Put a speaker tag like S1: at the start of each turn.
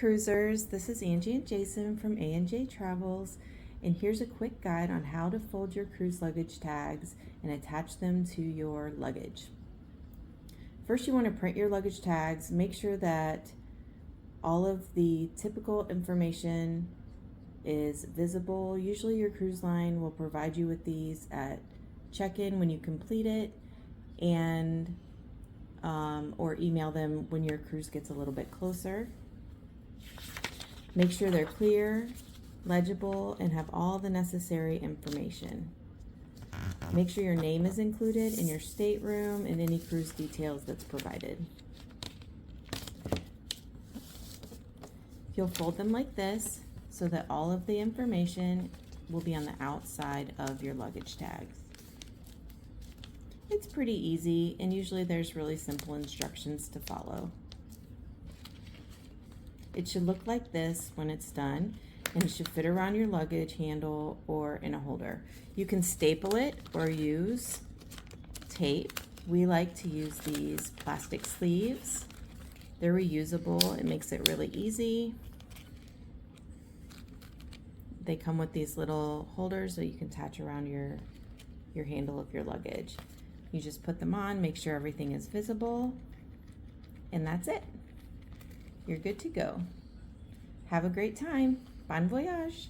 S1: cruisers, this is Angie and Jason from A&J Travels, and here's a quick guide on how to fold your cruise luggage tags and attach them to your luggage. First, you want to print your luggage tags. Make sure that all of the typical information is visible. Usually your cruise line will provide you with these at check-in when you complete it, and or email them when your cruise gets a little bit closer. Make sure they're clear, legible, and have all the necessary information. Make sure your name is included in your stateroom and any cruise details that's provided. You'll fold them like this so that all of the information will be on the outside of your luggage tags. It's pretty easy, and usually there's really simple instructions to follow. It should look like this when it's done, and it should fit around your luggage handle or in a holder. You can staple it or use tape. We like to use these plastic sleeves. They're reusable. It makes it really easy. They come with these little holders so you can attach around your handle of your luggage. You just put them on, make sure everything is visible, and that's it. You're good to go. Have a great time. Bon voyage.